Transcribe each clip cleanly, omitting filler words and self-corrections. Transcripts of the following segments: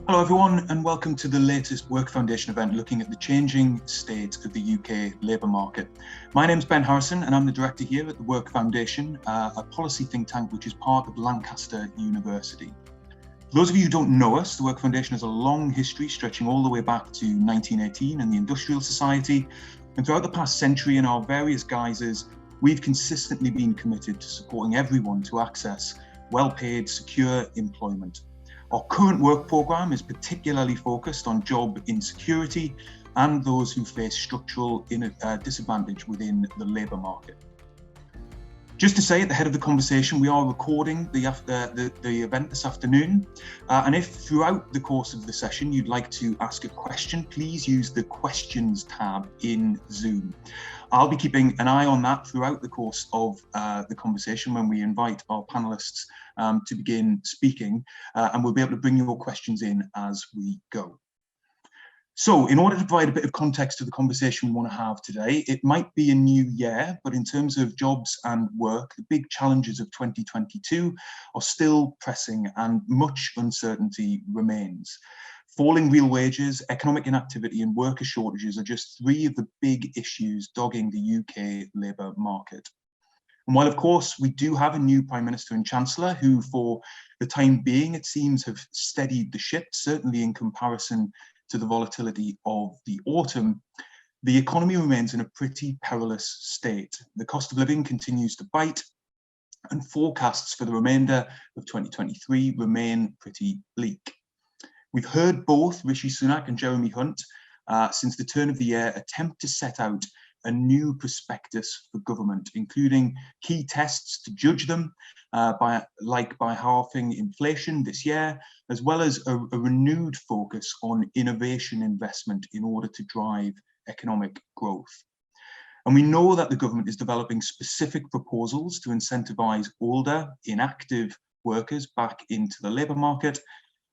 Hello everyone, and welcome to the latest Work Foundation event looking at the changing state of the UK labour market. My name's Ben Harrison and I'm the director here at the Work Foundation, a policy think tank which is part of Lancaster University. For those of you who don't know us, the Work Foundation has a long history stretching all the way back to 1918 and the Industrial Society, and throughout the past century in our various guises, we've consistently been committed to supporting everyone to access well-paid, secure employment. Our current work programme is particularly focused on job insecurity and those who face structural disadvantage within the labour market. Just to say at the head of the conversation, we are recording the event this afternoon. And if throughout the course of the session you'd like to ask a question, please use the questions tab in Zoom. I'll be keeping an eye on that throughout the course of the conversation when we invite our panelists to begin speaking, and we'll be able to bring your questions in as we go. So in order to provide a bit of context to the conversation we want to have today, it might be a new year, but in terms of jobs and work, the big challenges of 2022 are still pressing and much uncertainty remains. Falling real wages, economic inactivity and worker shortages are just three of the big issues dogging the UK labour market. And while, of course, we do have a new Prime Minister and Chancellor who, for the time being, it seems, have steadied the ship, certainly in comparison to the volatility of the autumn, the economy remains in a pretty perilous state. The cost of living continues to bite, and forecasts for the remainder of 2023 remain pretty bleak. We've heard both Rishi Sunak and Jeremy Hunt, since the turn of the year, attempt to set out a new prospectus for government, including key tests to judge them, by halving inflation this year, as well as a renewed focus on innovation investment in order to drive economic growth. And we know that the government is developing specific proposals to incentivise older, inactive workers back into the labour market.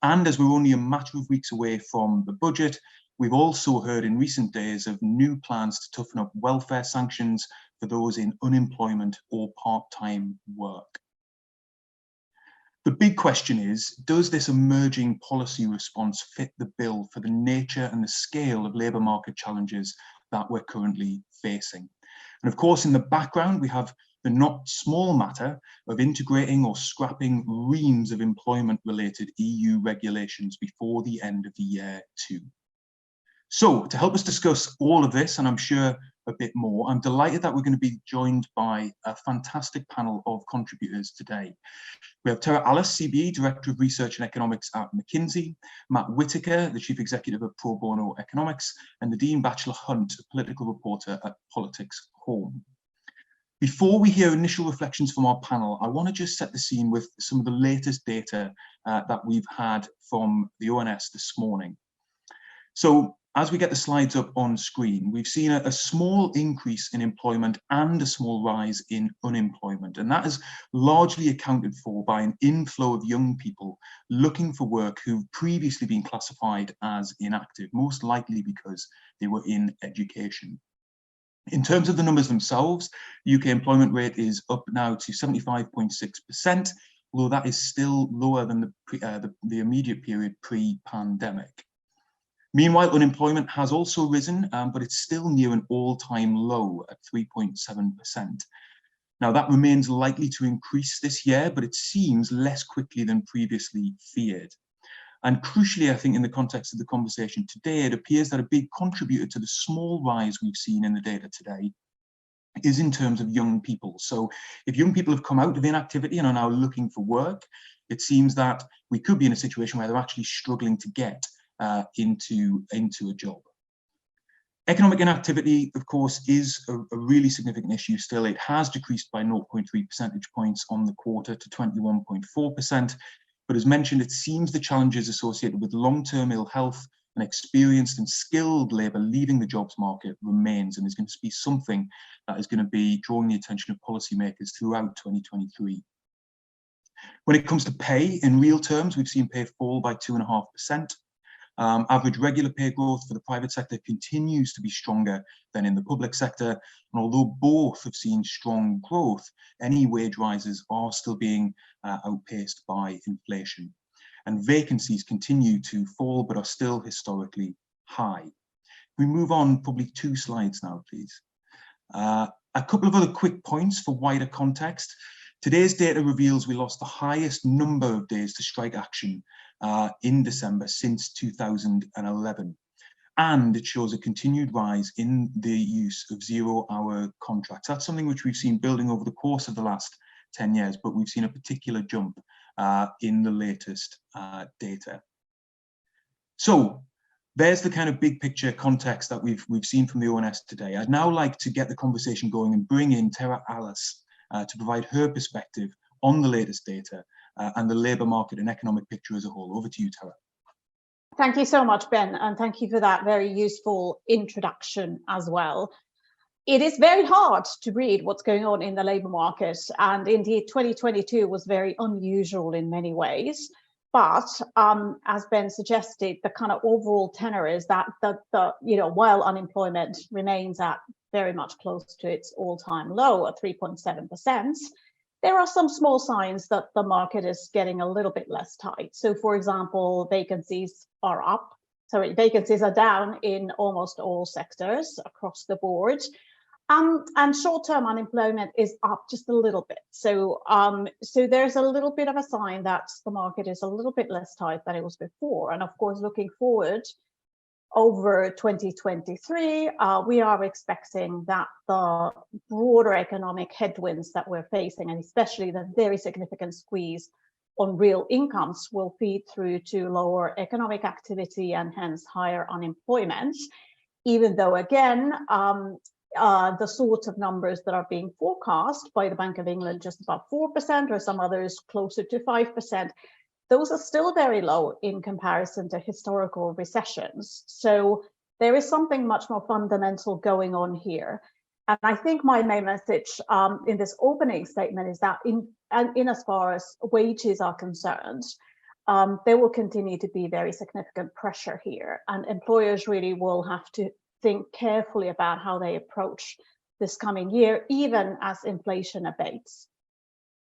And as we're only a matter of weeks away from the budget, we've also heard in recent days of new plans to toughen up welfare sanctions for those in unemployment or part-time work. The big question is, does this emerging policy response fit the bill for the nature and the scale of labour market challenges that we're currently facing? And of course, in the background, we have the not small matter of integrating or scrapping reams of employment-related EU regulations before the end of the year too. So to help us discuss all of this, and I'm sure a bit more, I'm delighted that we're going to be joined by a fantastic panel of contributors today. We have Tera, CBE, Director of Research and Economics at McKinsey, Matt Whittaker, the Chief Executive of Pro-Bono Economics, and Nadine Batchelor-Hunt, a political reporter at PoliticsHome. Before we hear initial reflections from our panel, I want to just set the scene with some of the latest data that we've had from the ONS this morning. So as we get the slides up on screen, we've seen a small increase in employment and a small rise in unemployment. And that is largely accounted for by an inflow of young people looking for work who've previously been classified as inactive, most likely because they were in education. In terms of the numbers themselves, the UK employment rate is up now to 75.6%, although that is still lower than the immediate period pre-pandemic. Meanwhile, unemployment has also risen, but it's still near an all-time low at 3.7%. Now, that remains likely to increase this year, but it seems less quickly than previously feared. And crucially, I think in the context of the conversation today, it appears that a big contributor to the small rise we've seen in the data today is in terms of young people. So if young people have come out of inactivity and are now looking for work, it seems that we could be in a situation where they're actually struggling to get into a job. Economic inactivity, of course, is a really significant issue still. It has decreased by 0.3 percentage points on the quarter to 21.4%. But as mentioned, it seems the challenges associated with long-term ill health and experienced and skilled labour leaving the jobs market remains, and is going to be something that is going to be drawing the attention of policymakers throughout 2023. When it comes to pay, in real terms, we've seen pay fall by 2.5%. Average regular pay growth for the private sector continues to be stronger than in the public sector. And although both have seen strong growth, any wage rises are still being outpaced by inflation. and vacancies continue to fall but are still historically high. We move on probably 2 slides now, please. A couple of other quick points for wider context. Today's data reveals we lost the highest number of days to strike action in December since 2011. And it shows a continued rise in the use of 0-hour contracts. That's something which we've seen building over the course of the last 10 years, but we've seen a particular jump in the latest data. So there's the kind of big picture context that we've seen from the ONS today. I'd now like to get the conversation going and bring in Tera Allas to provide her perspective on the latest data and the labour market and economic picture as a whole. Over to you, Tera. Thank you so much, Ben, and thank you for that very useful introduction as well. It is very hard to read what's going on in the labour market, and indeed 2022 was very unusual in many ways. But as Ben suggested, the kind of overall tenor is that while unemployment remains at very much close to its all-time low at 3.7%, there are some small signs that the market is getting a little bit less tight. So, for example, vacancies are down in almost all sectors across the board. And short-term unemployment is up just a little bit. So there's a little bit of a sign that the market is a little bit less tight than it was before. And of course, looking forward over 2023, we are expecting that the broader economic headwinds that we're facing, and especially the very significant squeeze on real incomes, will feed through to lower economic activity and hence higher unemployment, even though, again, the sorts of numbers that are being forecast by the Bank of England, just about 4%, or some others closer to 5%, those are still very low in comparison to historical recessions. So there is something much more fundamental going on here. And I think my main message in this opening statement is that in as far as wages are concerned, there will continue to be very significant pressure here, and employers really will have to think carefully about how they approach this coming year, even as inflation abates.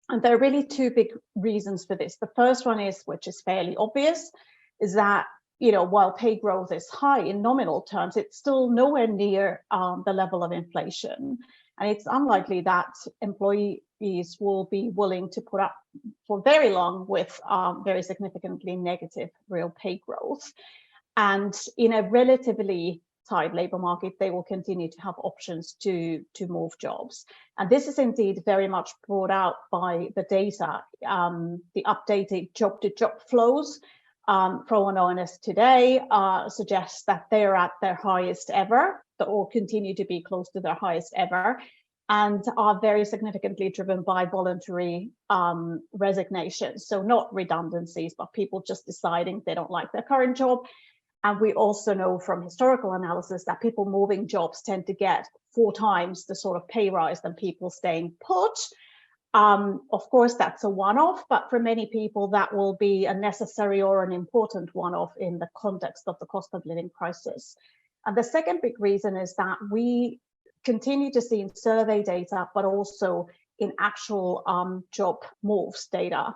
And there are really 2 big reasons for this. The first one is, which is fairly obvious, is that while pay growth is high in nominal terms, it's still nowhere near the level of inflation. And it's unlikely that employees will be willing to put up for very long with very significantly negative real pay growth. And in a relatively tight labour market, they will continue to have options to move jobs. And this is indeed very much brought out by the data. The updated job-to-job flows from an ONS today suggests that they're at their highest ever, or continue to be close to their highest ever, and are very significantly driven by voluntary resignations. So not redundancies, but people just deciding they don't like their current job. And we also know from historical analysis that people moving jobs tend to get 4 times the sort of pay rise than people staying put. Of course, that's a one-off, but for many people, that will be a necessary or an important one-off in the context of the cost of living crisis. And the second big reason is that we continue to see in survey data, but also in actual job moves data,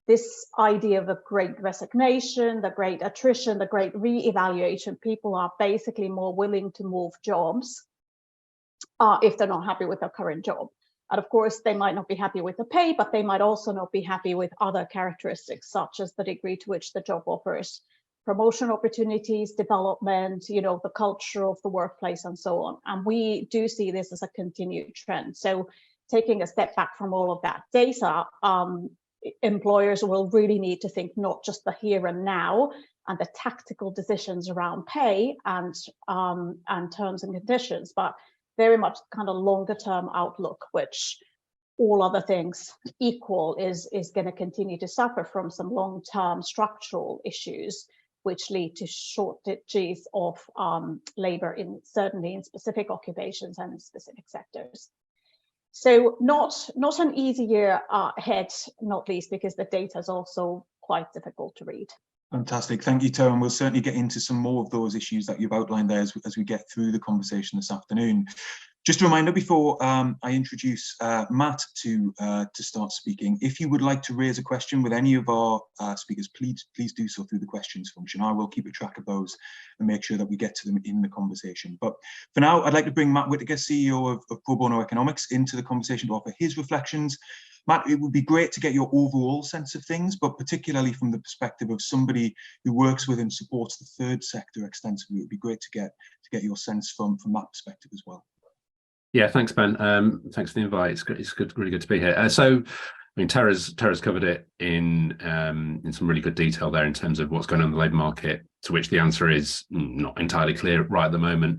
this idea of a great resignation, the great attrition, the great re-evaluation. People are basically more willing to move jobs if they're not happy with their current job. And of course, they might not be happy with the pay, but they might also not be happy with other characteristics, such as the degree to which the job offers promotion opportunities, development, the culture of the workplace, and so on. And we do see this as a continued trend. So taking a step back from all of that data, employers will really need to think not just the here and now and the tactical decisions around pay and terms and conditions, but very much kind of longer term outlook, which all other things equal is going to continue to suffer from some long term structural issues, which lead to shortages of labor certainly in specific occupations and in specific sectors. So not an easy year ahead, not least because the data is also quite difficult to read. Fantastic. Thank you, Tera. And we'll certainly get into some more of those issues that you've outlined there as we get through the conversation this afternoon. Just a reminder before I introduce Matt to start speaking, if you would like to raise a question with any of our speakers, please do so through the questions function. I will keep a track of those and make sure that we get to them in the conversation. But for now, I'd like to bring Matt Whittaker, CEO of Pro-Bono Economics, into the conversation to offer his reflections. Matt, it would be great to get your overall sense of things, but particularly from the perspective of somebody who works with and supports the third sector extensively. It would be great to get your sense from that perspective as well. Yeah, thanks, Ben. Thanks for the invite. It's good. It's good, really good to be here. So, I mean, Tera's covered it in some really good detail there in terms of what's going on in the labour market. To which the answer is not entirely clear right at the moment.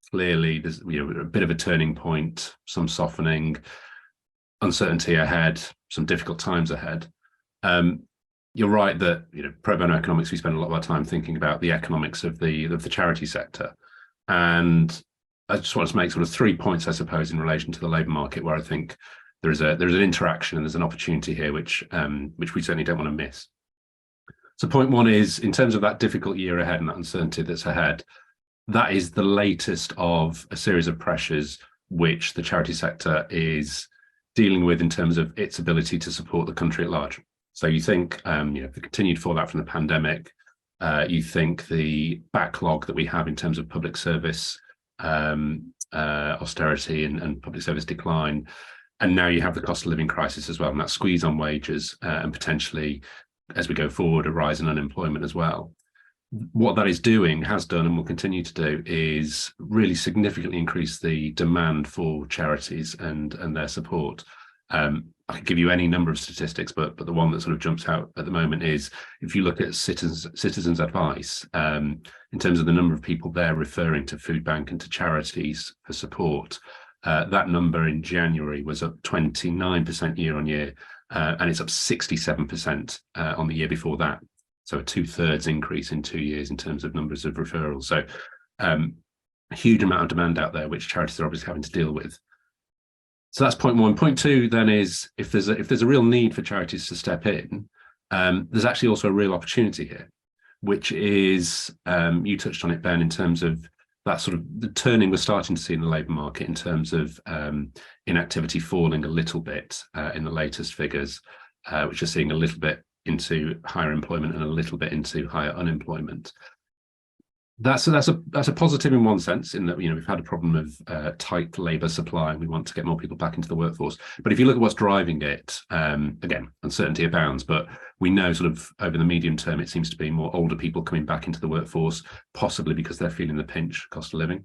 Clearly, there's a bit of a turning point, some softening, uncertainty ahead, some difficult times ahead. You're right that pro-bono economics, we spend a lot of our time thinking about the economics of the charity sector, and I just want to make sort of 3 points, I suppose, in relation to the labour market, where I think there's an interaction and there's an opportunity here which we certainly don't want to miss. So point one is, in terms of that difficult year ahead and that uncertainty that's ahead, that is the latest of a series of pressures which the charity sector is dealing with in terms of its ability to support the country at large. So you think the continued fallout from the pandemic, you think the backlog that we have in terms of public service austerity and public service decline, and now you have the cost of living crisis as well, and that squeeze on wages and potentially, as we go forward, a rise in unemployment as well. What that is doing, has done, and will continue to do, is really significantly increase the demand for charities and their support. I could give you any number of statistics, but the one that sort of jumps out at the moment is, if you look at Citizens Advice, in terms of the number of people they're referring to Food Bank and to charities for support, that number in January was up 29% year on year, and it's up 67% on the year before that. So a 2/3 increase in 2 years in terms of numbers of referrals. So a huge amount of demand out there, which charities are obviously having to deal with. So that's point one. Point two then is, if there's a real need for charities to step in, there's actually also a real opportunity here, which is, you touched on it, Ben, in terms of that sort of the turning we're starting to see in the labour market in terms of inactivity falling a little bit in the latest figures, which are seeing a little bit into higher employment and a little bit into higher unemployment. That's a positive in one sense, in that we've had a problem of tight labour supply and we want to get more people back into the workforce. But if you look at what's driving it, again, uncertainty abounds, but we know sort of over the medium term it seems to be more older people coming back into the workforce, possibly because they're feeling the pinch, cost of living.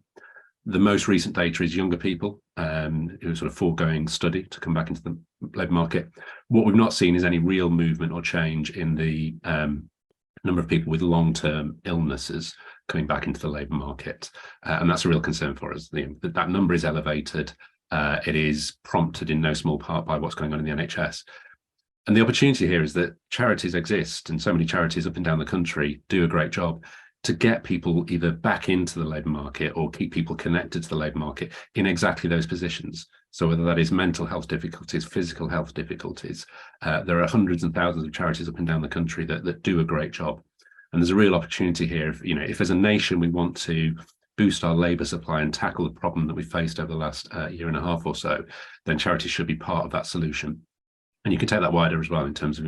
The most recent data is younger people who are sort of foregoing study to come back into the labour market. What we've not seen is any real movement or change in the number of people with long-term illnesses coming back into the labour market, and that's a real concern for us. That number is elevated. It is prompted in no small part by what's going on in the NHS. And the opportunity here is that charities exist, and so many charities up and down the country do a great job to get people either back into the labour market or keep people connected to the labour market in exactly those positions. So whether that is mental health difficulties, physical health difficulties, there are hundreds and thousands of charities up and down the country that do a great job. And there's a real opportunity here. If as a nation we want to boost our labour supply and tackle the problem that we faced over the last year and a half or so, then charities should be part of that solution. And you can take that wider as well in terms of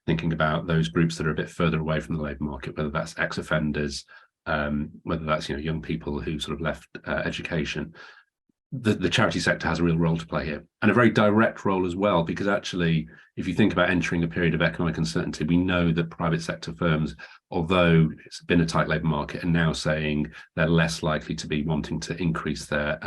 thinking about those groups that are a bit further away from the labour market, whether that's ex-offenders, whether that's young people who sort of left education. The charity sector has a real role to play here, and a very direct role as well, because actually, if you think about entering a period of economic uncertainty, we know that private sector firms, although it's been a tight labour market, are now saying they're less likely to be wanting to increase their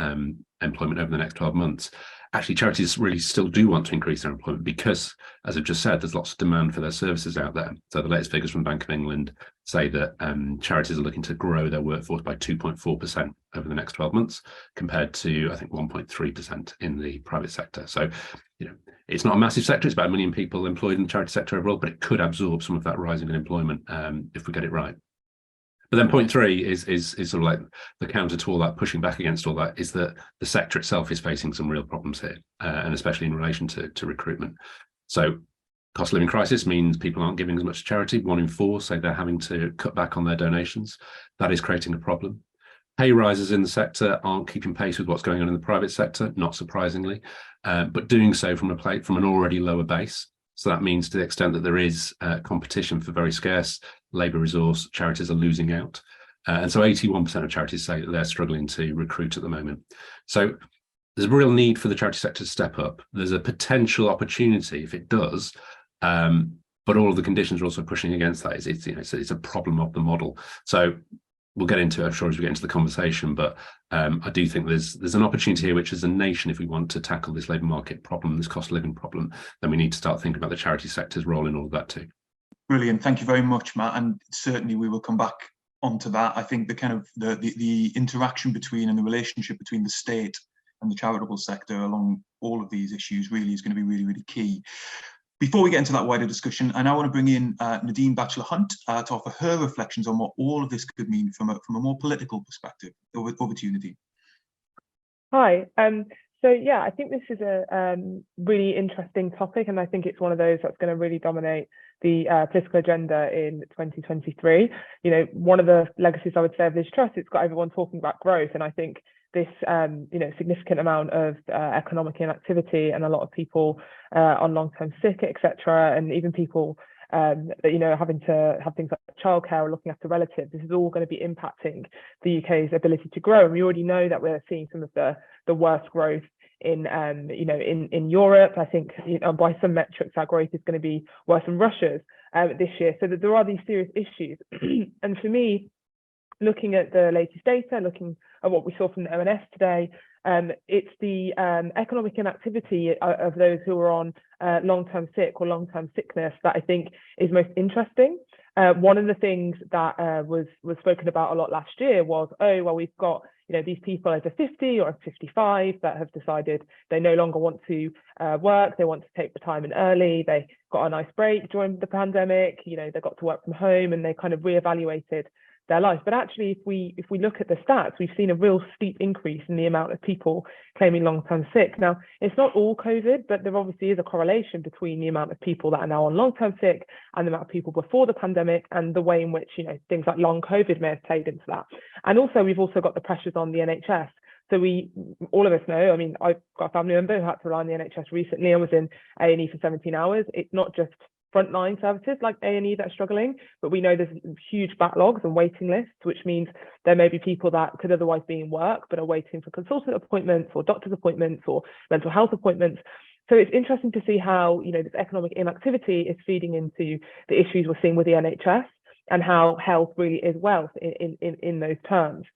employment over the next 12 months. Actually, charities really still do want to increase their employment because, as I've just said, there's lots of demand for their services out there. So the latest figures from Bank of England say that charities are looking to grow their workforce by 2.4% over the next 12 months, compared to, I think, 1.3% in the private sector. So, it's not a massive sector. It's about 1 million people employed in the charity sector overall, but it could absorb some of that rising unemployment if we get it right. But then point three is sort of like the counter to all that, pushing back against all that, is that the sector itself is facing some real problems here, and especially in relation to recruitment. So cost of living crisis means people aren't giving as much charity. 1 in 4 say they're having to cut back on their donations. That is creating a problem. Pay rises in the sector aren't keeping pace with what's going on in the private sector, not surprisingly, but doing so from an already lower base. So that means to the extent that there is competition for very scarce labour resource, charities are losing out. And so 81% of charities say that they're struggling to recruit at the moment. So there's a real need for the charity sector to step up. There's a potential opportunity if it does, but all of the conditions are also pushing against that. It's a problem of the model. So we'll get into it, I'm sure, as we get into the conversation, but I do think there's an opportunity here, which as a nation, if we want to tackle this labour market problem, this cost of living problem, then we need to start thinking about the charity sector's role in all of that too. Brilliant, thank you very much, Matt. And certainly we will come back onto that. I think the kind of the interaction between and the relationship between the state and the charitable sector along all of these issues really is going to be really, really key. Before we get into that wider discussion, I now want to bring in Nadine Batchelor-Hunt to offer her reflections on what all of this could mean from a more political perspective. Over to you, Nadine. Hi. So yeah, I think this is a really interesting topic, and I think it's one of those that's going to really dominate the political agenda in 2023. You know, one of the legacies I would say of Liz Truss, it's got everyone talking about growth, and I think this significant amount of economic inactivity and a lot of people on long-term sick, etc., and even people that having to have things like childcare or looking after relatives. This is all going to be impacting the UK's ability to grow, and we already know that we're seeing some of the worst growth in Europe. I think by some metrics our growth is going to be worse than Russia's this year. So that there are these serious issues, and for me, looking at the latest data, looking at what we saw from the ONS today, it's the economic inactivity of those who are on long-term sick or long-term sickness that I think is most interesting. One of the things that was spoken about a lot last year was, we've got these people over 50 or 55 that have decided they no longer want to work, they want to take retirement early, they got a nice break during the pandemic, they got to work from home and they kind of reevaluated their life. But actually, if we look at the stats, we've seen a real steep increase in the amount of people claiming long-term sick. Now, it's not all COVID, but there obviously is a correlation between the amount of people that are now on long-term sick and the amount of people before the pandemic, and the way in which things like long COVID may have played into that. And also, we've also got the pressures on the NHS. So all of us know, I've got a family member who had to rely on the NHS recently and was in A&E for 17 hours. It's not just frontline services like A&E that are struggling, but we know there's huge backlogs and waiting lists, which means there may be people that could otherwise be in work but are waiting for consultant appointments or doctor's appointments or mental health appointments. So it's interesting to see how this economic inactivity is feeding into the issues we're seeing with the NHS and how health really is wealth in those terms.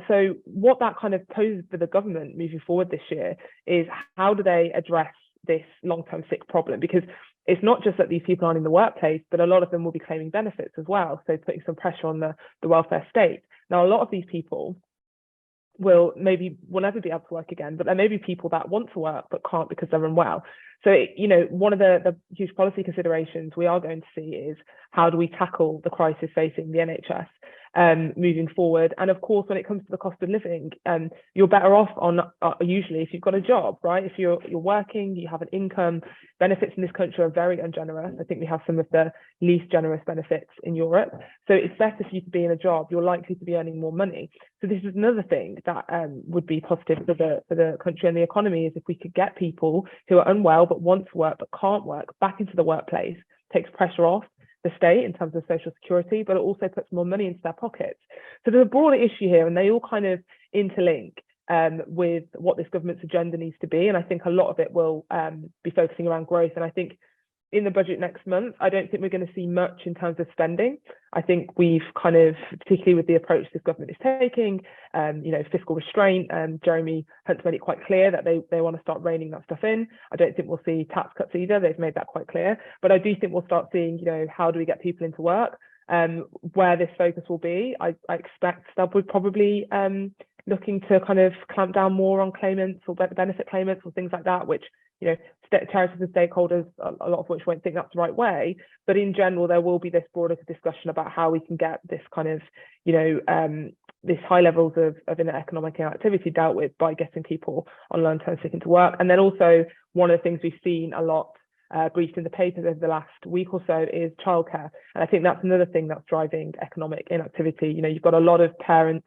So what that kind of poses for the government moving forward this year is, how do they address this long-term sick problem? Because it's not just that these people aren't in the workplace, but a lot of them will be claiming benefits as well. So putting some pressure on the welfare state. Now, a lot of these people will never be able to work again, but there may be people that want to work but can't because they're unwell. So, one of the huge policy considerations we are going to see is, how do we tackle the crisis facing the NHS moving forward? And of course, when it comes to the cost of living, you're better off on usually if you've got a job, right? If you're working, you have an income. Benefits in this country are very ungenerous. I think we have some of the least generous benefits in Europe. So it's better for you to be in a job. You're likely to be earning more money. So this is another thing that would be positive for the country and the economy, is if we could get people who are unwell but want to work but can't work back into the workplace. Takes pressure off the state in terms of social security, but it also puts more money into their pockets. So there's a broader issue here, and they all kind of interlink with what this government's agenda needs to be. And I think a lot of it will be focusing around growth. And I think in the budget next month, I don't think we're going to see much in terms of spending. I think we've kind of, particularly with the approach this government is taking, fiscal restraint, Jeremy Hunt's made it quite clear that they want to start reining that stuff in. I don't think we'll see tax cuts either. They've made that quite clear. But I do think we'll start seeing, how do we get people into work? Where this focus will be, I expect that we're probably looking to kind of clamp down more on claimants or benefit claimants or things like that, which charities and stakeholders, a lot of which won't think that's the right way. But in general, there will be this broader discussion about how we can get this kind of, this high levels of economic inactivity dealt with by getting people on long-term sick into work. And then also, one of the things we've seen a lot briefed in the papers over the last week or so is childcare. And I think that's another thing that's driving economic inactivity. You've got a lot of parents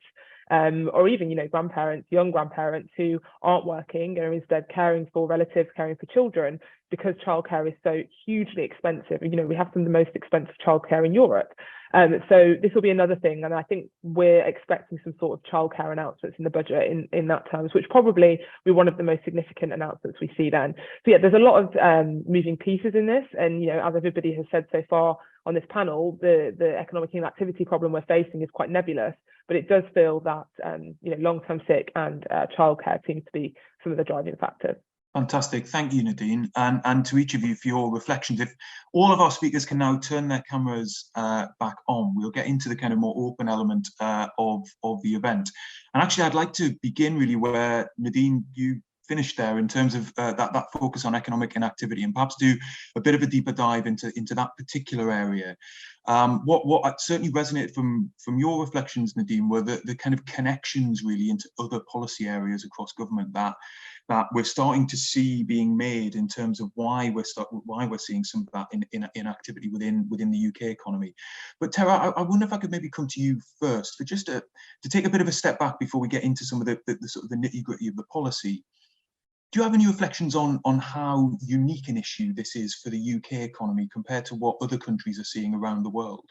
or even, grandparents, young grandparents who aren't working and are instead caring for relatives, caring for children, because childcare is so hugely expensive. We have some of the most expensive childcare in Europe. So this will be another thing, and I think we're expecting some sort of childcare announcements in the budget in that terms, which probably be one of the most significant announcements we see then. So yeah, there's a lot of moving pieces in this, and as everybody has said so far on this panel, the economic inactivity problem we're facing is quite nebulous, but it does feel that long-term sick and childcare seems to be some of the driving factors. Fantastic. Thank you, Nadine, and to each of you for your reflections. If all of our speakers can now turn their cameras back on, we'll get into the kind of more open element of the event. And actually, I'd like to begin really where, Nadine, you finished there in terms of that focus on economic inactivity, and perhaps do a bit of a deeper dive into that particular area. What certainly resonated from your reflections, Nadine, were the kind of connections really into other policy areas across government that we're starting to see being made in terms of why we're seeing some of that inactivity within the UK economy. But Tera, I wonder if I could maybe come to you first for just to take a bit of a step back before we get into some of the sort of the nitty-gritty of the policy. Do you have any reflections on how unique an issue this is for the UK economy compared to what other countries are seeing around the world?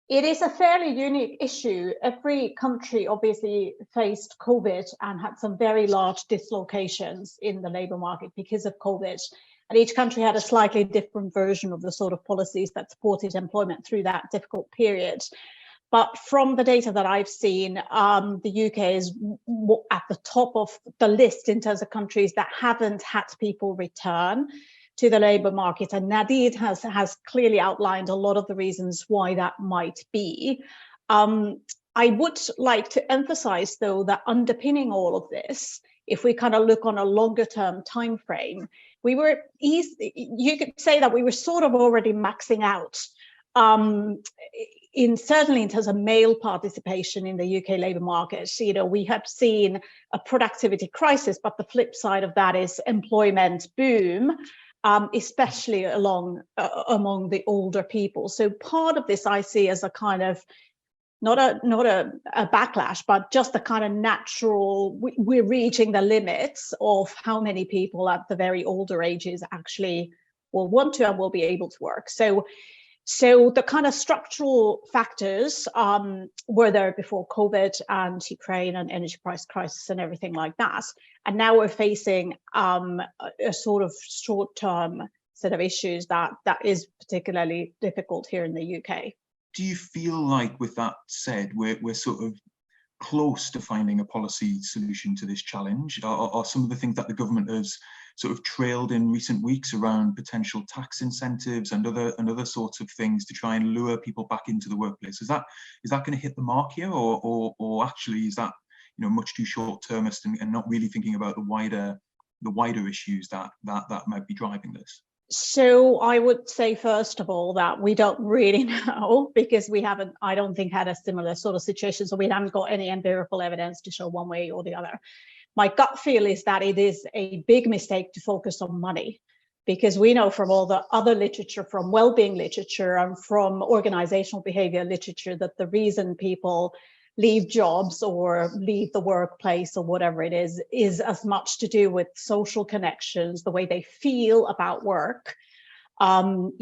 It is a fairly unique issue. Every country obviously faced COVID and had some very large dislocations in the labour market because of COVID. And each country had a slightly different version of the sort of policies that supported employment through that difficult period. But from the data that I've seen, the UK is at the top of the list in terms of countries that haven't had people return to the labour market. And Nadine has clearly outlined a lot of the reasons why that might be. I would like to emphasize, though, that underpinning all of this, if we kind of look on a longer term time frame, you could say that we were sort of already maxing out certainly in terms of male participation in the UK labour market. We have seen a productivity crisis, but the flip side of that is employment boom, especially among the older people. So part of this I see as a kind of not a backlash, but just a kind of natural, we're reaching the limits of how many people at the very older ages actually will want to and will be able to work. So the kind of structural factors were there before COVID and Ukraine and energy price crisis and everything like that. And now we're facing a sort of short-term set of issues that is particularly difficult here in the UK. Do you feel like, with that said, we're sort of close to finding a policy solution to this challenge? Are some of the things that the government has sort of trailed in recent weeks around potential tax incentives and other sorts of things to try and lure people back into the workplace, is that going to hit the mark here, or actually is that much too short-termist and not really thinking about the wider issues that might be driving this? So I would say, first of all, that we don't really know, because we haven't, I don't think, had a similar sort of situation. So we haven't got any empirical evidence to show one way or the other. My gut feel is that it is a big mistake to focus on money, because we know from all the other literature, from well-being literature and from organizational behavior literature, that the reason people leave jobs or leave the workplace or whatever it is as much to do with social connections, the way they feel about work, sort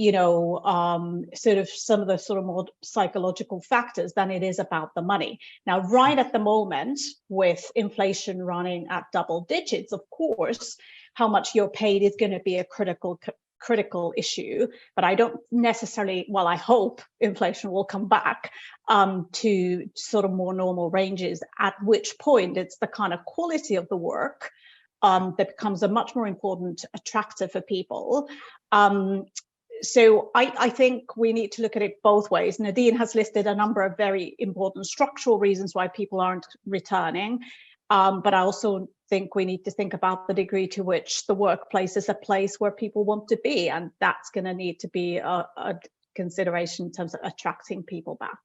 of some of the sort of more psychological factors, than it is about the money. Now, right at the moment, with inflation running at double digits, of course, how much you're paid is going to be a critical issue, but I don't necessarily, well, I hope inflation will come back to sort of more normal ranges, at which point it's the kind of quality of the work that becomes a much more important attractor for people. So I think we need to look at it both ways. Nadine has listed a number of very important structural reasons why people aren't returning. But I also think we need to think about the degree to which the workplace is a place where people want to be. And that's going to need to be a consideration in terms of attracting people back.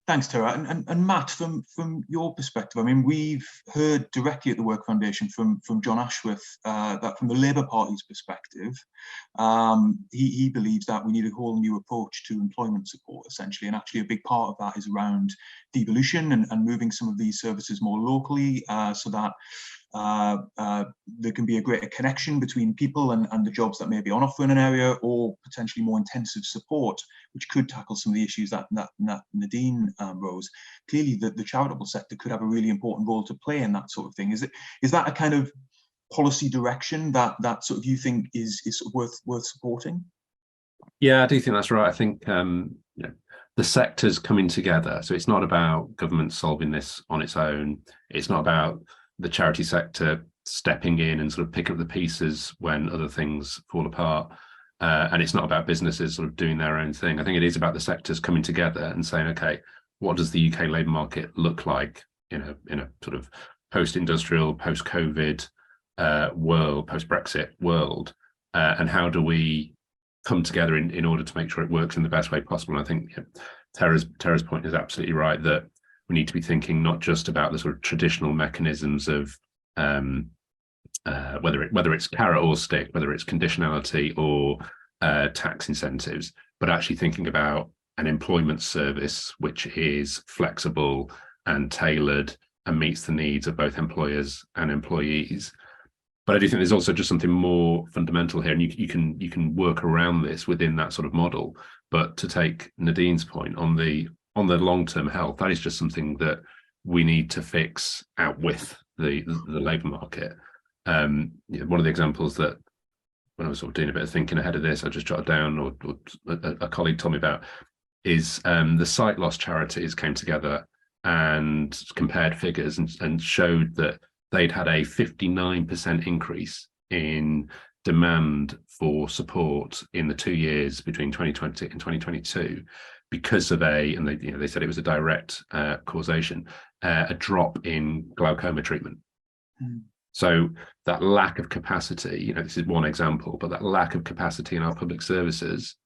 Thanks, Tera. And Matt, from your perspective, I mean, we've heard directly at the Work Foundation from John Ashworth that from the Labour Party's perspective, he believes that we need a whole new approach to employment support, essentially. And actually a big part of that is around devolution and moving some of these services more locally so that there can be a greater connection between people and the jobs that may be on offer in an area, or potentially more intensive support, which could tackle some of the issues that Nadine rose. Clearly, the charitable sector could have a really important role to play in that sort of thing. Is that a kind of policy direction that sort of you think is sort of worth supporting? Yeah, I do think that's right. I think the sector's coming together. So it's not about government solving this on its own. It's not about the charity sector stepping in and sort of picking up the pieces when other things fall apart. And it's not about businesses sort of doing their own thing. I think it is about the sectors coming together and saying, okay, what does the UK labour market look like in a sort of post-industrial, post-COVID world, post-Brexit world? And how do we come together in order to make sure it works in the best way possible? And I think Tera's point is absolutely right, that we need to be thinking not just about the sort of traditional mechanisms of whether it's carrot or stick, whether it's conditionality or tax incentives, but actually thinking about an employment service which is flexible and tailored and meets the needs of both employers and employees. But I do think there's also just something more fundamental here, and you can work around this within that sort of model. But to take Nadine's point on the long-term health, that is just something that we need to fix out with the labour market. One of the examples that when I was sort of doing a bit of thinking ahead of this, I just jotted down, or a colleague told me about, is the sight loss charities came together and compared figures and showed that they'd had a 59% increase in demand for support in the 2 years between 2020 and 2022 because of and they said it was a direct causation, a drop in glaucoma treatment. Mm. So that lack of capacity, this is one example, but that lack of capacity in our public services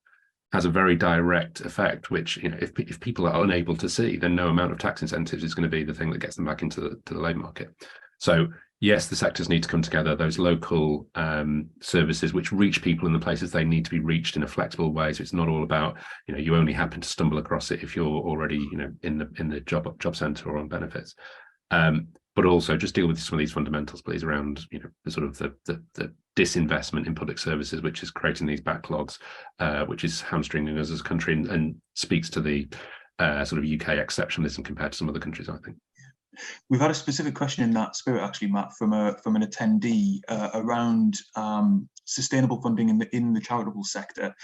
has a very direct effect, which, if people are unable to see, then no amount of tax incentives is going to be the thing that gets them back into the labour market. So yes, the sectors need to come together, those local services which reach people in the places they need to be reached in a flexible way. So it's not all about, you only happen to stumble across it if you're already, in the job centre or on benefits. But also just deal with some of these fundamentals, please, around, the sort of the disinvestment in public services, which is creating these backlogs, which is hamstringing us as a country and speaks to the sort of UK exceptionalism compared to some other countries, I think. We've had a specific question in that spirit, actually, Matt, from an attendee around sustainable funding in the charitable sector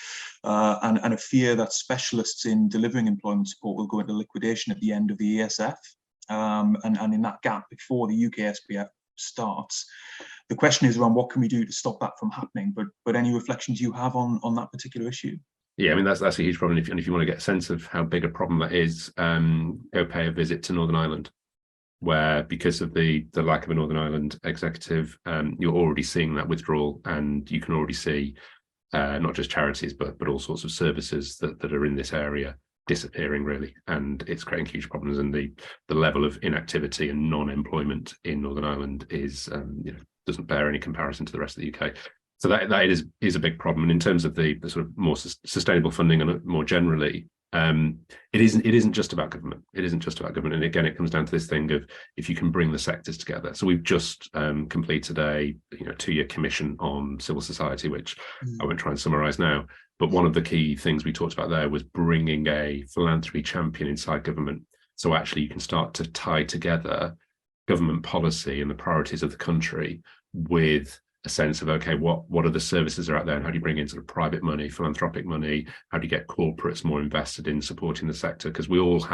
and a fear that specialists in delivering employment support will go into liquidation at the end of the ESF and in that gap before the UK SPF starts. The question is around what can we do to stop that from happening? But any reflections you have on that particular issue? Yeah, I mean, that's a huge problem. If you want to get a sense of how big a problem that is, go pay a visit to Northern Ireland, where because of the lack of a Northern Ireland executive, you're already seeing that withdrawal, and you can already see not just charities, but all sorts of services that are in this area disappearing, really, and it's creating huge problems. And the level of inactivity and non-employment in Northern Ireland is doesn't bear any comparison to the rest of the UK. So that is a big problem. And in terms of the sort of more sustainable funding and more generally, it isn't just about government. It isn't just about government. And again, it comes down to this thing of if you can bring the sectors together. So we've just completed a 2-year commission on civil society, which I won't try and summarize now. But one of the key things we talked about there was bringing a philanthropy champion inside government. So actually you can start to tie together government policy and the priorities of the country with a sense of, okay, what are the services that are out there, and how do you bring in sort of private money, philanthropic money? How do you get corporates more invested in supporting the sector? Because we all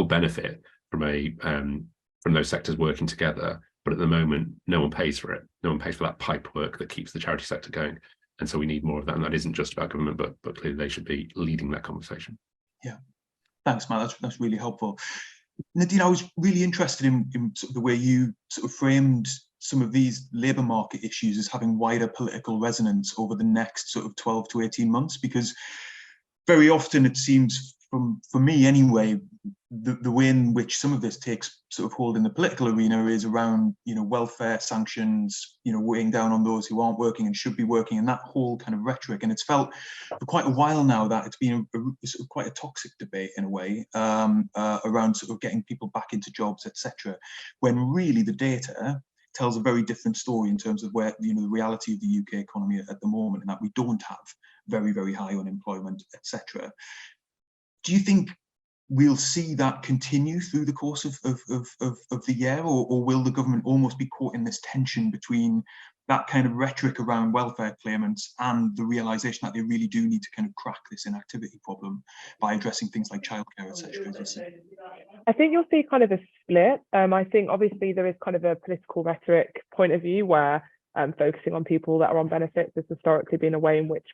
benefit from those sectors working together, but at the moment no one pays for it. No one pays for that pipe work that keeps the charity sector going. And so we need more of that, and that isn't just about government, but clearly they should be leading that conversation. Yeah, thanks, Matt. That's really helpful. Nadine, I was really interested in sort of the way you sort of framed some of these labour market issues as having wider political resonance over the next sort of 12 to 18 months, because very often it seems, for me anyway, the way in which some of this takes sort of hold in the political arena is around, welfare sanctions, weighing down on those who aren't working and should be working, and that whole kind of rhetoric. And it's felt for quite a while now that it's been sort of quite a toxic debate in a way, around sort of getting people back into jobs, etc. When really the data tells a very different story in terms of where, the reality of the UK economy at the moment, and that we don't have very, very high unemployment, etc. Do you think we'll see that continue through the course of the year, or will the government almost be caught in this tension between that kind of rhetoric around welfare claimants and the realization that they really do need to kind of crack this inactivity problem by addressing things like childcare, etc., as you say? I think you'll see kind of a split. I think obviously there is kind of a political rhetoric point of view where focusing on people that are on benefits has historically been a way in which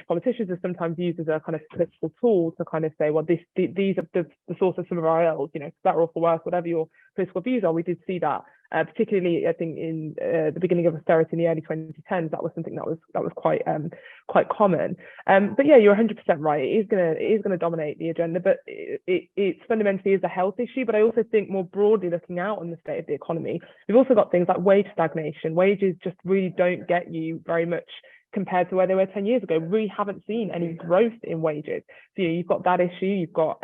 politicians are sometimes used as a kind of political tool to kind of say, well, these are the source of some of our ills, better or for worse, whatever your political views are. We did see that, particularly I think in the beginning of austerity in the early 2010s. That was something that was quite common. But yeah, you're 100% right. It is gonna dominate the agenda, but it fundamentally is a health issue. But I also think more broadly, looking out on the state of the economy, we've also got things like wage stagnation. Wages just really don't get you very much compared to where they were 10 years ago. We haven't seen any growth in wages. So you've got that issue, you've got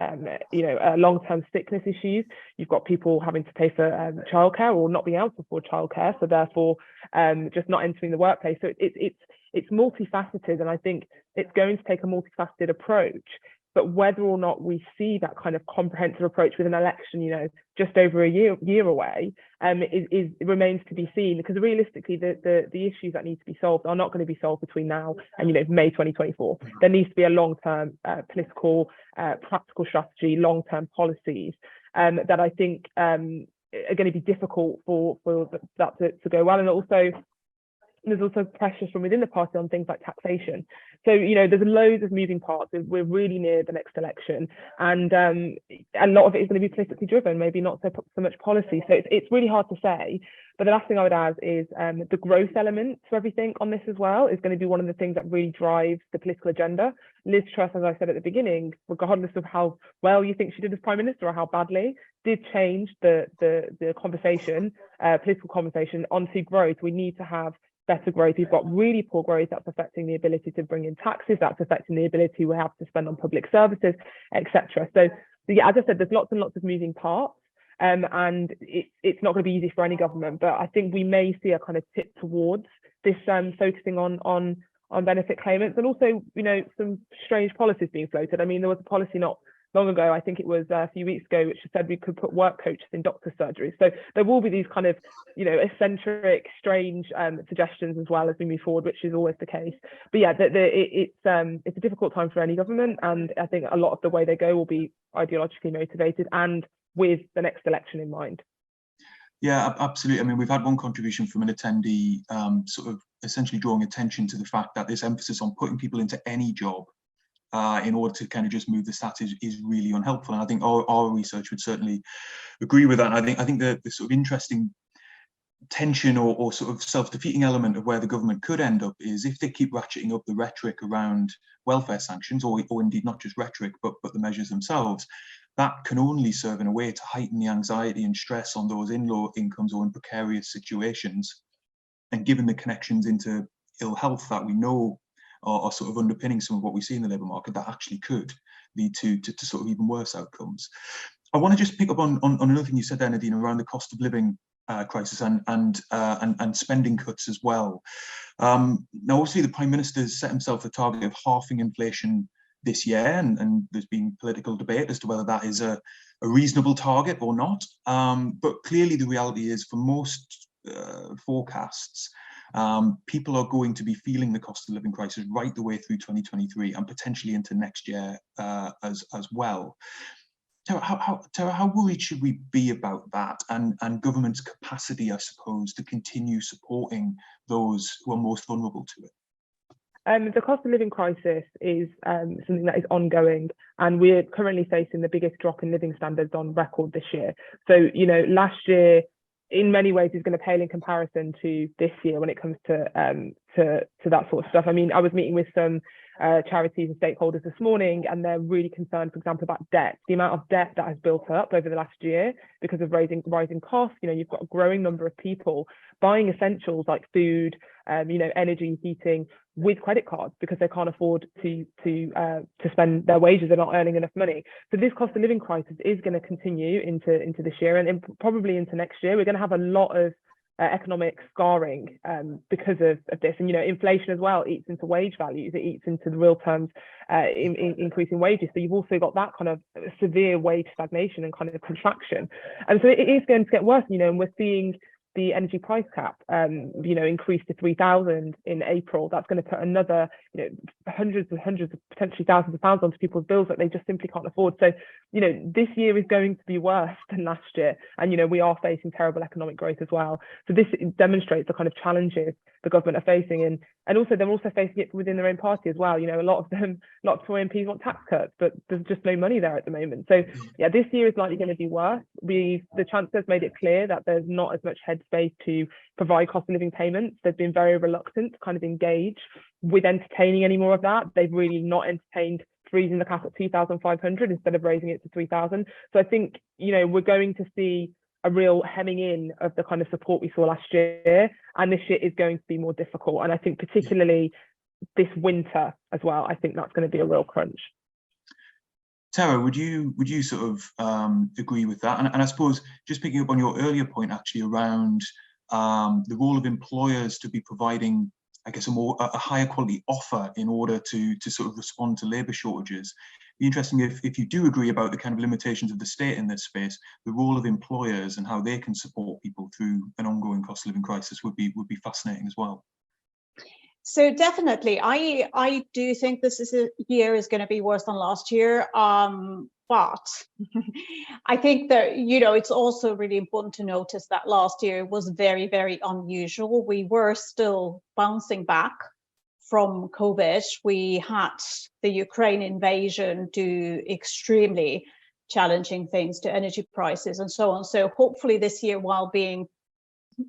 long-term sickness issues, you've got people having to pay for childcare or not being able to afford childcare, so therefore just not entering the workplace. So it's multifaceted, and I think it's going to take a multifaceted approach. But whether or not we see that kind of comprehensive approach with an election, just over a year away, it remains to be seen. Because realistically, the issues that need to be solved are not going to be solved between now and May 2024. There needs to be a long-term political, practical strategy, long-term policies that I think are going to be difficult for that to go well. And also, there's also pressures from within the party on things like taxation. So, there's loads of moving parts. We're really near the next election, and a lot of it is going to be politically driven, maybe not so much policy. So it's really hard to say. But the last thing I would add is the growth element to everything on this as well is going to be one of the things that really drives the political agenda. Liz Truss, as I said at the beginning, regardless of how well you think she did as Prime Minister or how badly, did change the conversation, political conversation onto growth. We need to have better growth. We've got really poor growth that's affecting the ability to bring in taxes, that's affecting the ability we have to spend on public services, etc. So yeah, as I said, there's lots and lots of moving parts, and it's not going to be easy for any government, but I think we may see a kind of tip towards this focusing on benefit claimants, and also some strange policies being floated. I mean, there was a policy not long ago, I think it was a few weeks ago, which said we could put work coaches in doctor surgeries. So there will be these kind of, eccentric, strange suggestions as well as we move forward, which is always the case. But yeah, it's a difficult time for any government, and I think a lot of the way they go will be ideologically motivated and with the next election in mind. Yeah, absolutely. I mean, we've had one contribution from an attendee sort of essentially drawing attention to the fact that this emphasis on putting people into any job in order to kind of just move the stats is really unhelpful. And I think our research would certainly agree with that. And I think the sort of interesting tension or sort of self-defeating element of where the government could end up is if they keep ratcheting up the rhetoric around welfare sanctions, or indeed not just rhetoric, but the measures themselves, that can only serve in a way to heighten the anxiety and stress on those in low incomes or in precarious situations. And given the connections into ill health that we know are sort of underpinning some of what we see in the labour market, that actually could lead to sort of even worse outcomes. I want to just pick up on another thing you said there, Nadine, around the cost of living crisis and spending cuts as well. Now, obviously, the Prime Minister has set himself a target of halving inflation this year, and there's been political debate as to whether that is a reasonable target or not. But clearly, the reality is, for most forecasts, people are going to be feeling the cost of living crisis right the way through 2023 and potentially into next year as well. Tera, how worried should we be about that and government's capacity, I suppose, to continue supporting those who are most vulnerable to it? The cost of living crisis is something that is ongoing, and we're currently facing the biggest drop in living standards on record this year. So, last year, in many ways, is going to pale in comparison to this year when it comes to that sort of stuff. I mean, I was meeting with some charities and stakeholders this morning, and they're really concerned, for example, about debt, the amount of debt that has built up over the last year because of rising costs. You've got a growing number of people buying essentials like food, energy, heating with credit cards because they can't afford to spend their wages. They're not earning enough money. So this cost of living crisis is going to continue into this year and probably into next year. We're going to have a lot of economic scarring because of this, and inflation as well eats into wage values. It eats into the real terms increasing wages. So you've also got that kind of severe wage stagnation and kind of contraction, and so it is going to get worse. And we're seeing the energy price cap, increase to 3,000 in April. That's going to put another, hundreds, potentially thousands of pounds onto people's bills that they just simply can't afford. So, this year is going to be worse than last year. And, we are facing terrible economic growth as well. So this demonstrates the kind of challenges the government are facing. And also they're also facing it within their own party as well. A lot of Tory MPs want tax cuts, but there's just no money there at the moment. So yeah, this year is likely going to be worse. The Chancellor's made it clear that there's not as much headspace to provide cost of living payments. They've been very reluctant to kind of engage with entertaining any more of that. They've really not entertained freezing the cap at 2,500 instead of raising it to 3,000. So I think, we're going to see a real hemming in of the kind of support we saw last year, and this year is going to be more difficult. And I think particularly this winter as well, I think that's going to be a real crunch. Tera, would you sort of agree with that? And I suppose just picking up on your earlier point actually around the role of employers to be providing, I guess, a higher quality offer in order to sort of respond to labour shortages. It'd be interesting if you do agree about the kind of limitations of the state in this space, the role of employers and how they can support people through an ongoing cost of living crisis would be fascinating as well. So definitely, I do think this year is going to be worse than last year. But I think that, it's also really important to notice that last year was very, very unusual. We were still bouncing back from COVID. We had the Ukraine invasion do extremely challenging things to energy prices and so on. So hopefully this year, while being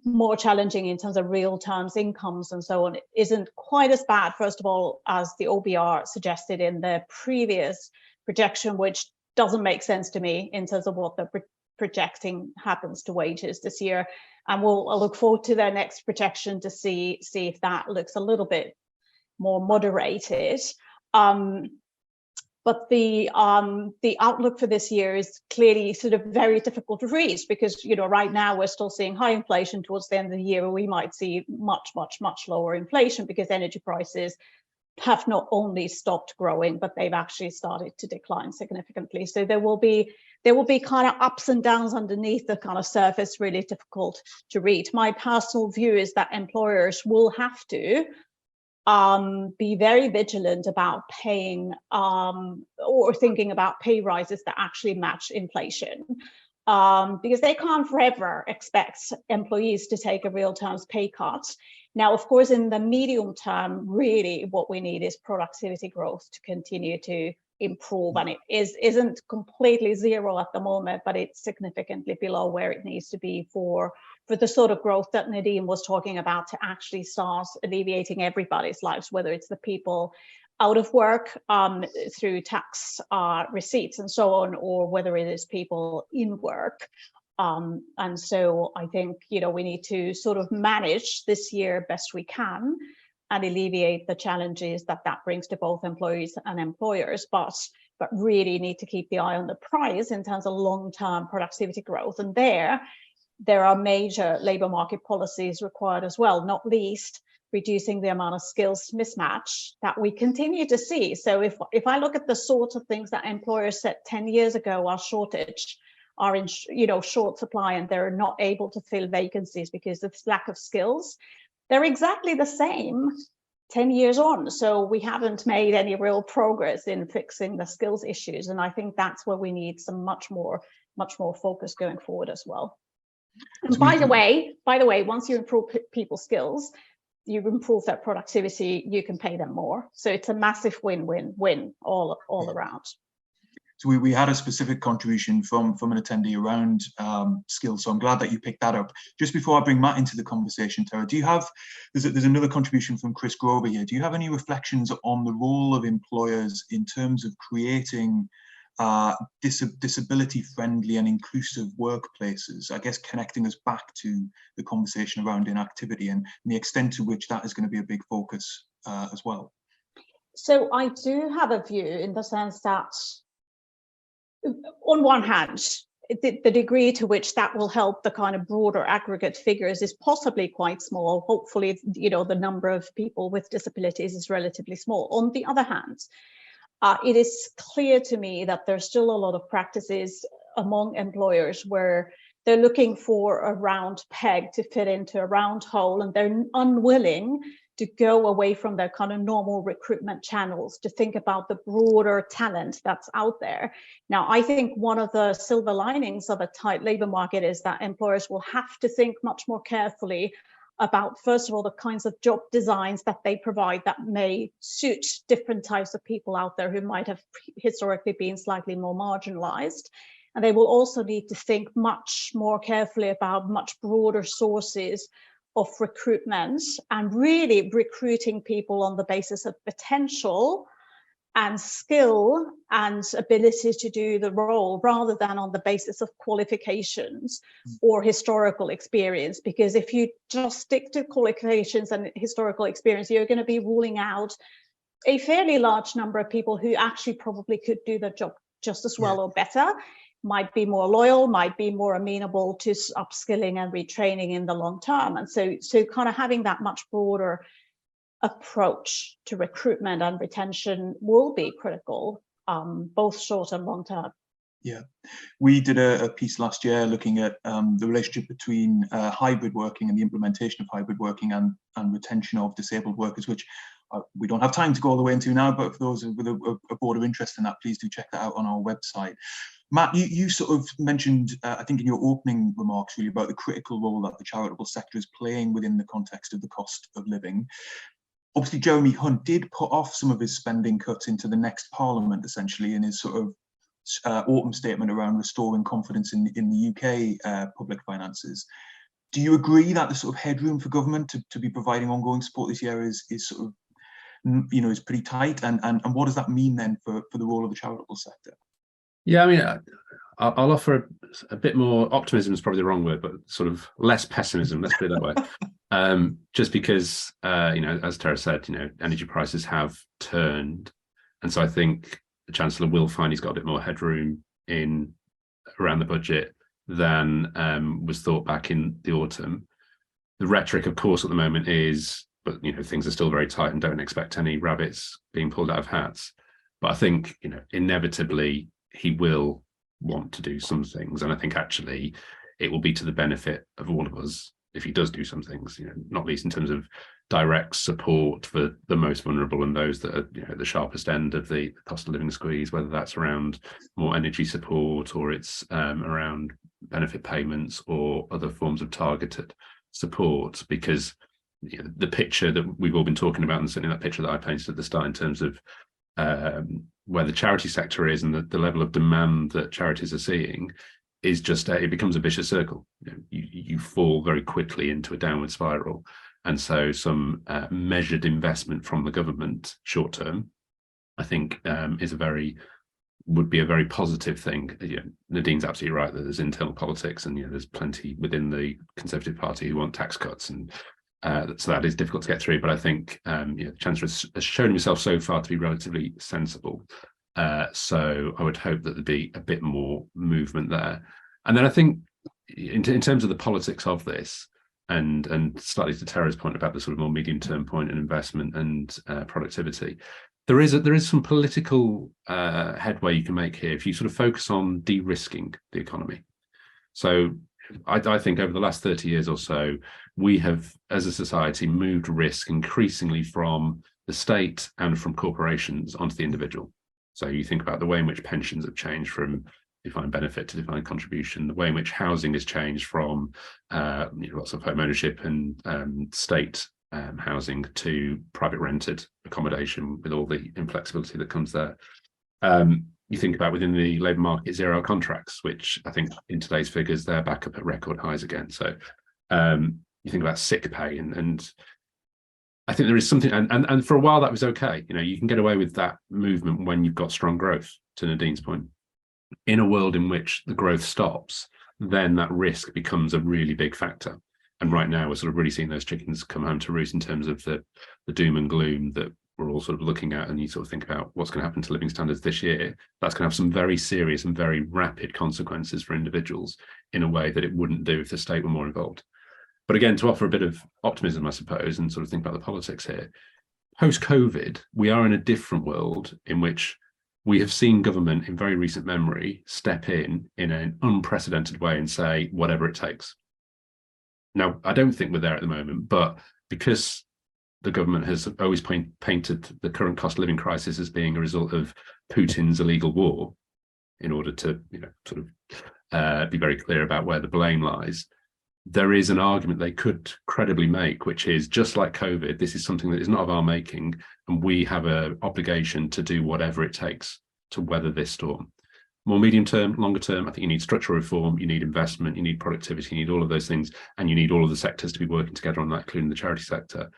more challenging in terms of real terms incomes and so on, it isn't quite as bad, first of all, as the OBR suggested in the previous projection, which doesn't make sense to me in terms of what they're projecting happens to wages this year. And I'll look forward to their next projection to see if that looks a little bit more moderated. But the outlook for this year is clearly sort of very difficult to read because, right now we're still seeing high inflation. Towards the end of the year, we might see much, much, much lower inflation because energy prices have not only stopped growing, but they've actually started to decline significantly. So there will be kind of ups and downs underneath the kind of surface, really difficult to read. My personal view is that employers will have to be very vigilant about paying or thinking about pay rises that actually match inflation, because they can't forever expect employees to take a real terms pay cut. Now, of course, in the medium term, really what we need is productivity growth to continue to improve, and it isn't completely zero at the moment, but it's significantly below where it needs to be for the sort of growth that Nadine was talking about to actually start alleviating everybody's lives, whether it's the people out of work through tax receipts and so on, or whether it is people in work. And so I think, we need to sort of manage this year best we can and alleviate the challenges that brings to both employees and employers, but really need to keep the eye on the prize in terms of long-term productivity growth. And there are major labour market policies required as well, not least reducing the amount of skills mismatch that we continue to see. So if I look at the sorts of things that employers said 10 years ago are in short supply and they're not able to fill vacancies because of lack of skills, they're exactly the same 10 years on. So we haven't made any real progress in fixing the skills issues. And I think that's where we need some much more focus going forward as well. And by the way, once you improve people's skills, you improve their productivity, you can pay them more. So it's a massive win-win-win all around. So we had a specific contribution from an attendee around skills. So I'm glad that you picked that up. Just before I bring Matt into the conversation, Tera, do you have, there's another contribution from Chris Grover here. Do you have any reflections on the role of employers in terms of creating disability-friendly and inclusive workplaces? I guess connecting us back to the conversation around inactivity and the extent to which that is going to be a big focus as well. So I do have a view in the sense that, on one hand, the degree to which that will help the kind of broader aggregate figures is possibly quite small. Hopefully, you know, the number of people with disabilities is relatively small. On the other hand, it is clear to me that there's still a lot of practices among employers where they're looking for a round peg to fit into a round hole, and they're unwilling to go away from their kind of normal recruitment channels to think about the broader talent that's out there. Now, I think one of the silver linings of a tight labor market is that employers will have to think much more carefully about, first of all, the kinds of job designs that they provide that may suit different types of people out there who might have historically been slightly more marginalized. And they will also need to think much more carefully about much broader sources of recruitment and really recruiting people on the basis of potential and skill and ability to do the role rather than on the basis of qualifications or historical experience. Because if you just stick to qualifications and historical experience, you're going to be ruling out a fairly large number of people who actually probably could do the job just as well or better, might be more loyal, might be more amenable to upskilling and retraining in the long term. And so kind of having that much broader approach to recruitment and retention will be critical, both short and long term. Yeah, we did a piece last year looking at the relationship between hybrid working and the implementation of hybrid working and retention of disabled workers, which we don't have time to go all the way into now, but for those with a broader interest in that, please do check that out on our website. Matt, you sort of mentioned, I think in your opening remarks, really about the critical role that the charitable sector is playing within the context of the cost of living. Obviously, Jeremy Hunt did put off some of his spending cuts into the next Parliament, essentially, in his sort of autumn statement around restoring confidence in the UK public finances. Do you agree that the sort of headroom for government to be providing ongoing support this year is sort of, you know, is pretty tight? And what does that mean then for the role of the charitable sector? Yeah, I mean, I'll offer a bit more optimism is probably the wrong word, but sort of less pessimism, let's put it that way. Just because, you know, as Tera said, you know, energy prices have turned. And so I think the Chancellor will find he's got a bit more headroom in around the budget than was thought back in the autumn. The rhetoric, of course, at the moment is, but, you know, things are still very tight and don't expect any rabbits being pulled out of hats. But I think, you know, inevitably, he will want to do some things, and I think actually it will be to the benefit of all of us if he does do some things, you know, not least in terms of direct support for the most vulnerable and those that are, you know, at the sharpest end of the cost of living squeeze, whether that's around more energy support or it's around benefit payments or other forms of targeted support. Because, you know, the picture that we've all been talking about, and certainly that picture that I painted at the start in terms of where the charity sector is and the level of demand that charities are seeing is just it becomes a vicious circle. You know, you fall very quickly into a downward spiral, and so some measured investment from the government short term, I think, would be a very positive thing. You know, Nadine's absolutely right that there's internal politics, and, you know, there's plenty within the Conservative Party who want tax cuts, and so that is difficult to get through. But I think you know, the Chancellor has shown himself so far to be relatively sensible. So I would hope that there'd be a bit more movement there. And then I think in terms of the politics of this, and slightly to Tera's point about the sort of more medium-term point in investment and productivity, there is some political headway you can make here if you sort of focus on de-risking the economy. So I think over the last 30 years or so, we have, as a society, moved risk increasingly from the state and from corporations onto the individual. So you think about the way in which pensions have changed from defined benefit to defined contribution, the way in which housing has changed from you know, lots of home ownership and state housing to private rented accommodation with all the inflexibility that comes there. You think about within the labour market, 0 contracts, which I think in today's figures, they're back up at record highs again. So you think about sick pay, and I think there is something, and for a while that was okay. You can get away with that movement when you've got strong growth, to Nadine's point. In a world in which the growth stops, then that risk becomes a really big factor. And right now we're sort of really seeing those chickens come home to roost in terms of the doom and gloom that we're all sort of looking at. And you sort of think about what's going to happen to living standards this year. That's going to have some very serious and very rapid consequences for individuals in a way that it wouldn't do if the state were more involved. But again, to offer a bit of optimism, I suppose, and sort of think about the politics here, post-COVID, we are in a different world in which we have seen government in very recent memory step in an unprecedented way and say, whatever it takes. Now, I don't think we're there at the moment, but because the government has always painted the current cost of living crisis as being a result of Putin's illegal war, in order to sort of be very clear about where the blame lies, there is an argument they could credibly make, which is, just like COVID, this is something that is not of our making, and we have an obligation to do whatever it takes to weather this storm. More medium term, longer term, I think you need structural reform, you need investment, you need productivity, you need all of those things, and you need all of the sectors to be working together on that, including the charity sector.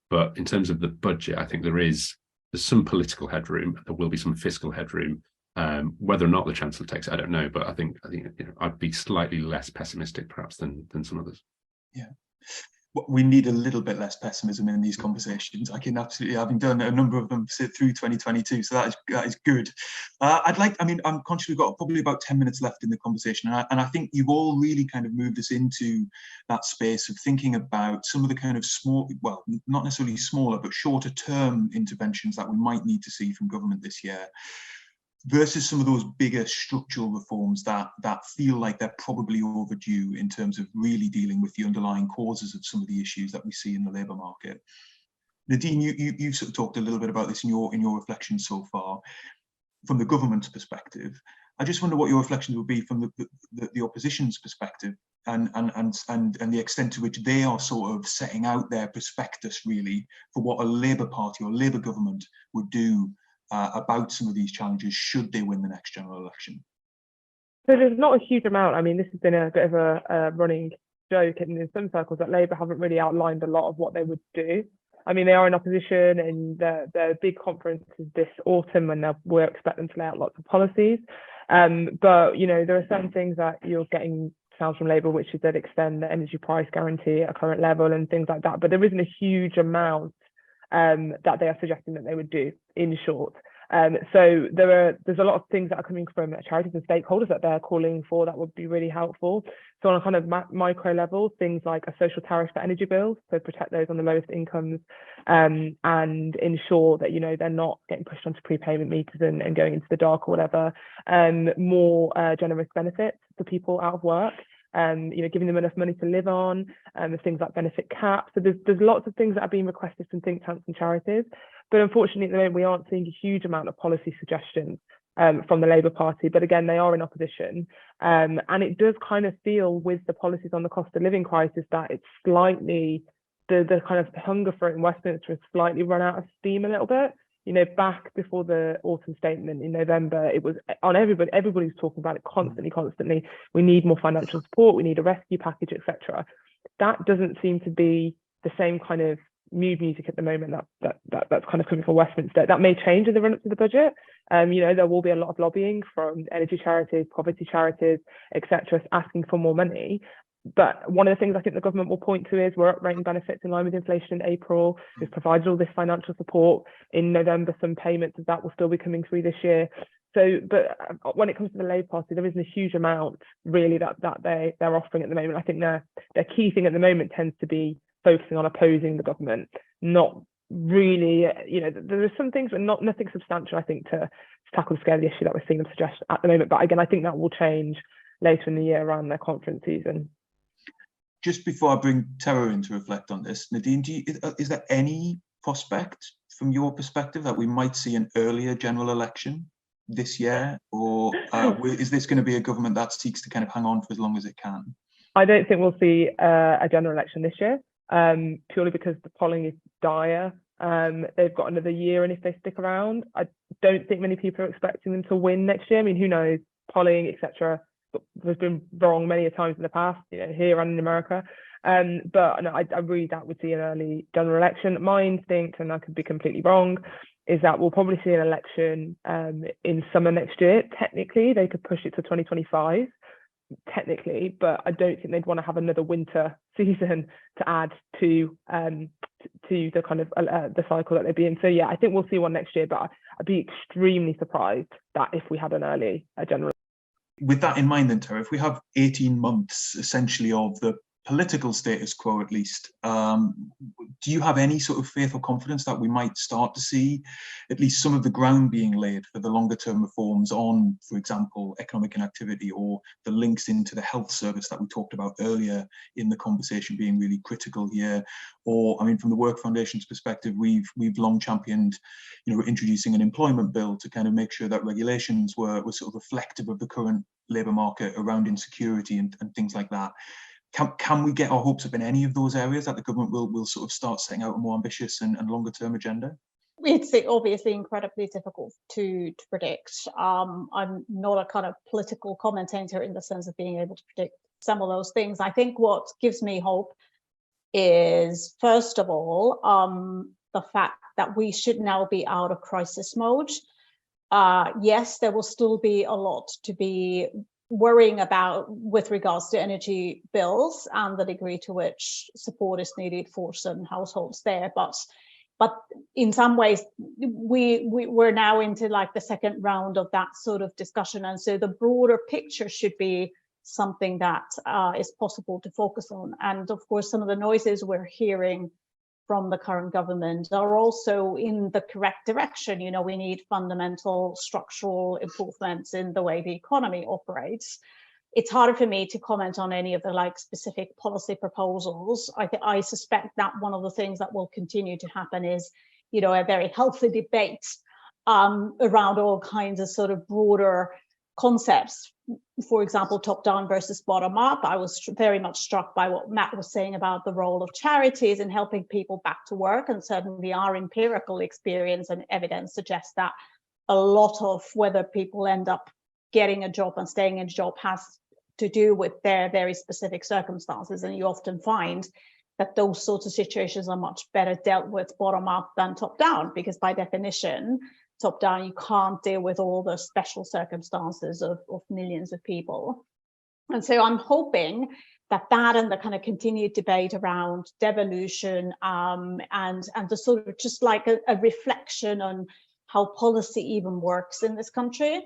But in terms of the budget, I think there's some political headroom. There will be some fiscal headroom. Whether or not the Chancellor takes it, I don't know. But I think I'd be slightly less pessimistic, perhaps, than some others. Yeah, we need a little bit less pessimism in these conversations. I can absolutely, having done a number of them through 2022, so that is good. I'm conscious we've got probably about 10 minutes left in the conversation, and I think you've all really kind of moved us into that space of thinking about some of the kind of small, well, not necessarily smaller, but shorter term interventions that we might need to see from government this year, versus some of those bigger structural reforms that feel like they're probably overdue in terms of really dealing with the underlying causes of some of the issues that we see in the labour market. Nadine, you sort of talked a little bit about this in your reflections so far. From the government's perspective, I just wonder what your reflections would be from the opposition's perspective, and the extent to which they are sort of setting out their prospectus really for what a Labour Party or Labour government would do about some of these challenges should they win the next general election. So there's not a huge amount. I mean, this has been a bit of a running joke in some circles that Labour haven't really outlined a lot of what they would do. I mean, they are in opposition, and their big conference is this autumn, and we'll expect them to lay out lots of policies. But there are certain things that you're getting sounds from Labour, which is they'd extend the energy price guarantee at a current level and things like that. But there isn't a huge amount that they are suggesting that they would do, in short. So there's a lot of things that are coming from charities and stakeholders that they're calling for that would be really helpful. So on a kind of micro level, things like a social tariff for energy bills, so protect those on the lowest incomes, and ensure that they're not getting pushed onto prepayment meters and going into the dark or whatever. More generous benefits for people out of work. Giving them enough money to live on, things like benefit caps. So there's lots of things that are being requested from think tanks and charities, but unfortunately at the moment we aren't seeing a huge amount of policy suggestions from the Labour Party. But again, they are in opposition, and it does kind of feel, with the policies on the cost of living crisis, that it's slightly the kind of hunger for it in Westminster has slightly run out of steam a little bit. Back before the autumn statement in November, it was on everybody's talking about it constantly. We need more financial support, we need a rescue package, etc. That doesn't seem to be the same kind of mood music at the moment that's kind of coming from Westminster. That may change in the run-up to the budget. There will be a lot of lobbying from energy charities, poverty charities, etc., asking for more money. But one of the things I think the government will point to is we're uprating benefits in line with inflation in April. We've provided all this financial support. In November, some payments of that will still be coming through this year. So, but when it comes to the Labour Party, there isn't a huge amount really that they're offering at the moment. I think their key thing at the moment tends to be focusing on opposing the government, not really, there are some things, but nothing substantial, I think, to tackle the scale of the issue that we're seeing them suggest at the moment. But again, I think that will change later in the year around their conference season. Just before I bring Tera in to reflect on this, Nadine, is there any prospect from your perspective that we might see an earlier general election this year, or is this going to be a government that seeks to kind of hang on for as long as it can? I don't think we'll see a general election this year, purely because the polling is dire. They've got another year, and if they stick around, don't think many people are expecting them to win next year. I mean, who knows? Polling, etc., has been wrong many a times in the past, here and in America. But no, I really doubt we'd see an early general election. My instinct, and I could be completely wrong, is that we'll probably see an election in summer next year. Technically, they could push it to 2025, technically, but I don't think they'd want to have another winter season to add to the kind of the cycle that they'd be in. So yeah, I think we'll see one next year, but I'd be extremely surprised that if we had an early general. With that in mind then, Tera, if we have 18 months essentially of the political status quo at least, do you have any sort of faith or confidence that we might start to see at least some of the ground being laid for the longer term reforms on, for example, economic inactivity, or the links into the health service that we talked about earlier in the conversation being really critical here? Or, I mean, from the Work Foundation's perspective, we've long championed, introducing an employment bill to kind of make sure that regulations were sort of reflective of the current labour market around insecurity and things like that. Can we get our hopes up in any of those areas that the government will sort of start setting out a more ambitious and longer term agenda? It's obviously incredibly difficult to predict. I'm not a kind of political commentator in the sense of being able to predict some of those things. I think what gives me hope is, first of all, the fact that we should now be out of crisis mode. Yes, there will still be a lot to be worrying about with regards to energy bills and the degree to which support is needed for certain households there, but in some ways we're now into like the second round of that sort of discussion, and so the broader picture should be something that is possible to focus on. And of course, some of the noises we're hearing from the current government are also in the correct direction. We need fundamental structural improvements in the way the economy operates. It's harder for me to comment on any of the specific policy proposals. I suspect that one of the things that will continue to happen is, a very healthy debate around all kinds of sort of broader concepts. For example, top-down versus bottom-up. I was very much struck by what Matt was saying about the role of charities in helping people back to work, and certainly our empirical experience and evidence suggests that a lot of whether people end up getting a job and staying in a job has to do with their very specific circumstances, and you often find that those sorts of situations are much better dealt with bottom-up than top-down, because by definition, top-down, you can't deal with all the special circumstances of millions of people. And so I'm hoping that and the kind of continued debate around devolution and the sort of just like a reflection on how policy even works in this country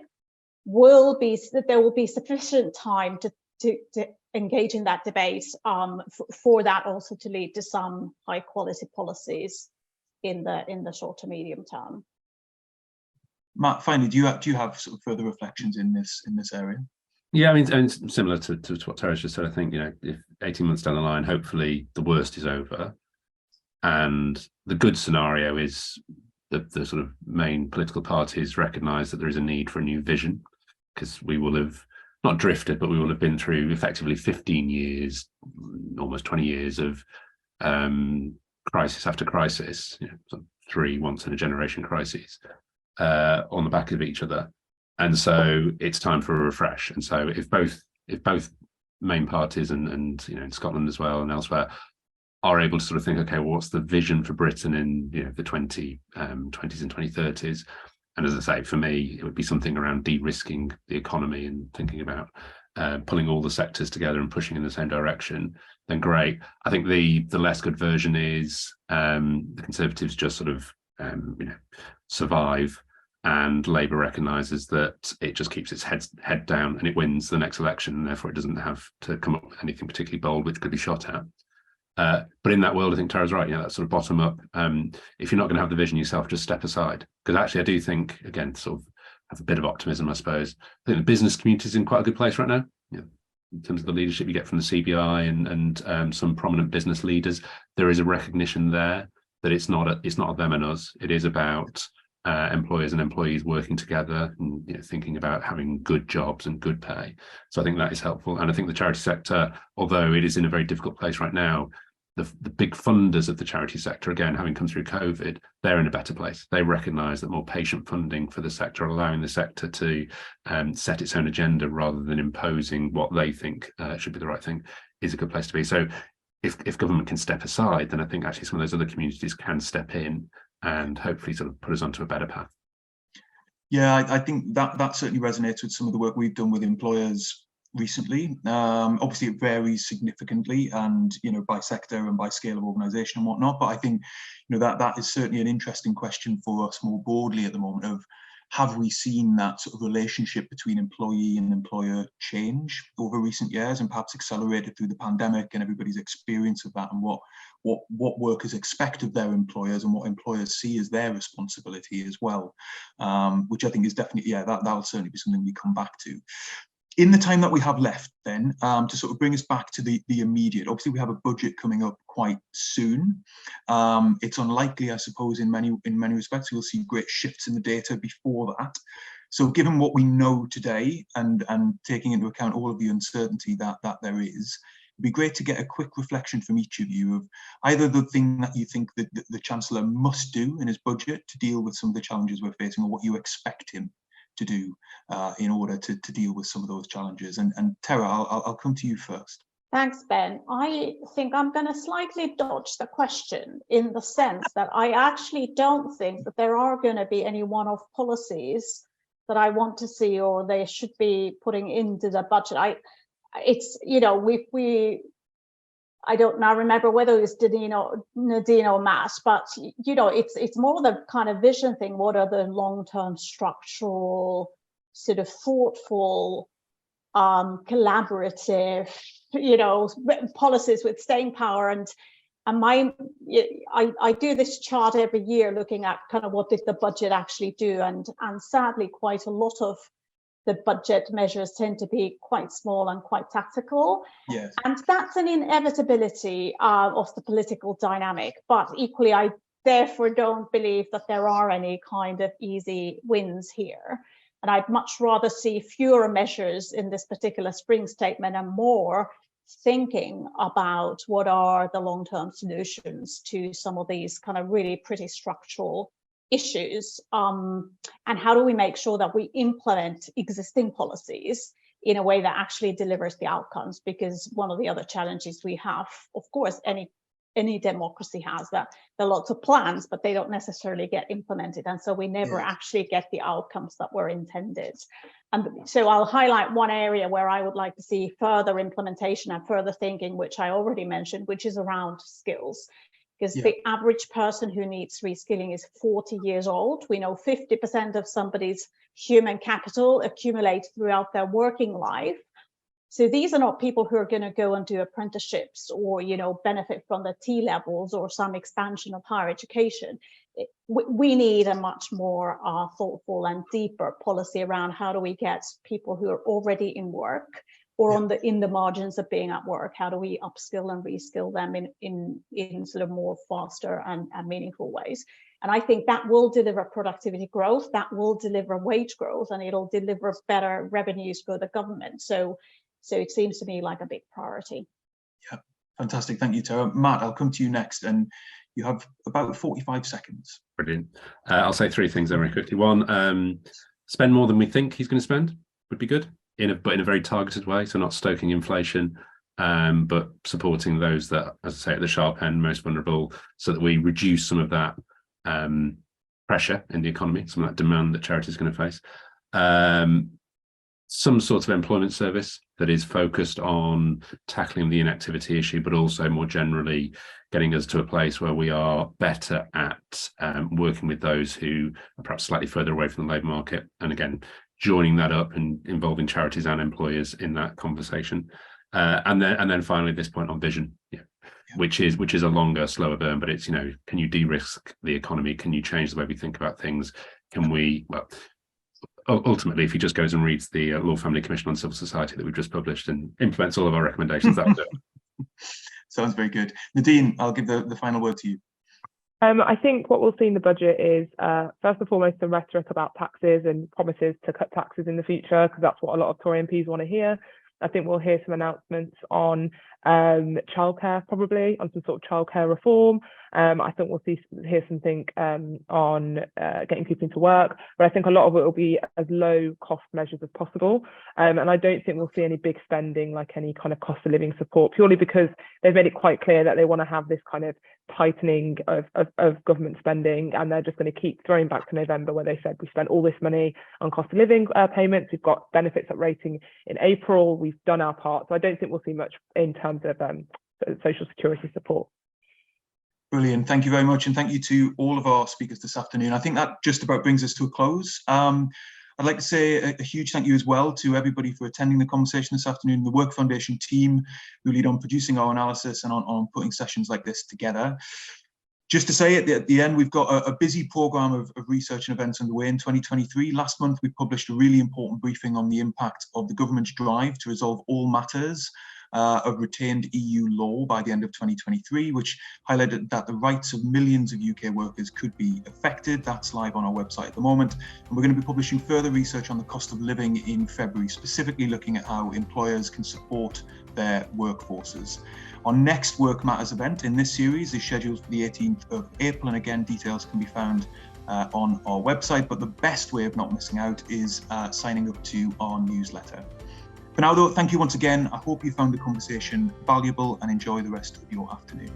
there will be sufficient time to engage in that debate for that also to lead to some high quality policies in the short to medium term. Matt, finally, do you have sort of further reflections in this area? Yeah, I mean, similar to what Tera just said, I think, if 18 months down the line, hopefully the worst is over. And the good scenario is the sort of main political parties recognise that there is a need for a new vision, because we will have not drifted, but we will have been through effectively 15 years, almost 20 years of crisis after crisis, sort of 3 once in a generation crises. On the back of each other, and so it's time for a refresh. And so if both main parties and in Scotland as well and elsewhere are able to sort of think, okay, well, what's the vision for Britain in the 2020s and 2030s? And as I say, for me, it would be something around de-risking the economy and thinking about pulling all the sectors together and pushing in the same direction. Then great. I think the less good version is the Conservatives just sort of survive, and Labour recognises that it just keeps its head down and it wins the next election, and therefore it doesn't have to come up with anything particularly bold which could be shot at. But in that world, I think Tera's right. That sort of bottom up. If you're not going to have the vision yourself, just step aside. Because actually, I do think, again, sort of have a bit of optimism, I suppose. I think the business community is in quite a good place right now. In terms of the leadership you get from the CBI and some prominent business leaders, there is a recognition there that it's not a them and us. It is about employers and employees working together and thinking about having good jobs and good pay. So I think that is helpful. And I think the charity sector, although it is in a very difficult place right now, the big funders of the charity sector, again, having come through COVID, they're in a better place. They recognise that more patient funding for the sector, allowing the sector to set its own agenda rather than imposing what they think should be the right thing, is a good place to be. So if government can step aside, then I think actually some of those other communities can step in and hopefully sort of put us onto a better path. Yeah, I think that certainly resonates with some of the work we've done with employers recently. Obviously it varies significantly and, you know, by sector and by scale of organisation and whatnot, but I think, you know, that is certainly an interesting question for us more broadly at the moment of, have we seen that sort of relationship between employee and employer change over recent years, and perhaps accelerated through the pandemic and everybody's experience of that, and what workers expect of their employers and what employers see as their responsibility as well, which I think is definitely, yeah, that'll certainly be something we come back to. In the time that we have left then, to sort of bring us back to the immediate, obviously we have a budget coming up quite soon. It's unlikely, I suppose, in many respects, we'll see great shifts in the data before that. So given what we know today and taking into account all of the uncertainty that there is, it'd be great to get a quick reflection from each of you of either the thing that you think that the Chancellor must do in his budget to deal with some of the challenges we're facing, or what you expect him to do in order to deal with some of those challenges. And Tera, I'll come to you first. Thanks, Ben. I think I'm going to slightly dodge the question in the sense that I actually don't think that there are going to be any one-off policies that I want to see or they should be putting into the budget. It's, you know, I don't now remember whether it was Nadine or Matt, but, you know, it's more the kind of vision thing. What are the long-term structural, sort of thoughtful, collaborative, you know, policies with staying power? And I do this chart every year looking at kind of what did the budget actually do, and sadly quite a lot of the budget measures tend to be quite small and quite tactical. Yes. And that's an inevitability of the political dynamic. But equally, I therefore don't believe that there are any kind of easy wins here. And I'd much rather see fewer measures in this particular spring statement and more thinking about what are the long-term solutions to some of these kind of really pretty structural issues, and how do we make sure that we implement existing policies in a way that actually delivers the outcomes? Because one of the other challenges we have, of course, any democracy has, that there are lots of plans, but they don't necessarily get implemented, and so we never actually get the outcomes that were intended. And so I'll highlight one area where I would like to see further implementation and further thinking, which I already mentioned, which is around skills. Because the average person who needs reskilling is 40 years old. We know 50% of somebody's human capital accumulates throughout their working life. So these are not people who are going to go and do apprenticeships or, you know, benefit from the T levels or some expansion of higher education. We need a much more thoughtful and deeper policy around how do we get people who are already in work or in the margins of being at work, how do we upskill and reskill them in sort of more faster and meaningful ways? And I think that will deliver productivity growth, that will deliver wage growth, and it'll deliver better revenues for the government. So it seems to me like a big priority. Yeah, fantastic. Thank you, Tera. Matt, I'll come to you next, and you have about 45 seconds. Brilliant. I'll say three things very quickly. One, spend more than we think he's going to spend would be good. But in a very targeted way, so not stoking inflation, but supporting those that, as I say, at the sharp end, most vulnerable, so that we reduce some of that pressure in the economy, some of that demand that charity is going to face. Some sort of employment service that is focused on tackling the inactivity issue, but also more generally getting us to a place where we are better at working with those who are perhaps slightly further away from the labour market. And again, joining that up and involving charities and employers in that conversation, and then finally this point on vision, which is a longer, slower burn, but it's, you know, can you de-risk the economy? Can you change the way we think about things? Can we, well, ultimately, if he just goes and reads the Law Family Commission on Civil Society that we've just published and implements all of our recommendations, that will do it. Sounds very good. Nadine, I'll give the final word to you. I think what we'll see in the budget is, first and foremost, some rhetoric about taxes and promises to cut taxes in the future, because that's what a lot of Tory MPs want to hear. I think we'll hear some announcements on childcare, probably on some sort of childcare reform. I think we'll hear something on getting people into work, but I think a lot of it will be as low cost measures as possible. And I don't think we'll see any big spending, like any kind of cost of living support, purely because they've made it quite clear that they want to have this kind of tightening of government spending, and they're just going to keep throwing back to November, where they said we spent all this money on cost of living payments, we've got benefits up rating in April, we've done our part. So I don't think we'll see much in terms of social security support. Brilliant. Thank you very much. And thank you to all of our speakers this afternoon. I think that just about brings us to a close. I'd like to say a huge thank you as well to everybody for attending the conversation this afternoon, the Work Foundation team who lead on producing our analysis and on putting sessions like this together. Just to say at the end, we've got a busy programme of research and events underway in 2023. Last month, we published a really important briefing on the impact of the government's drive to resolve all matters of retained EU law by the end of 2023, which highlighted that the rights of millions of UK workers could be affected. That's live on our website at the moment. And we're going to be publishing further research on the cost of living in February, specifically looking at how employers can support their workforces. Our next Work Matters event in this series is scheduled for the 18th of April, and again, details can be found on our website, but the best way of not missing out is signing up to our newsletter. For now though, thank you once again. I hope you found the conversation valuable and enjoy the rest of your afternoon.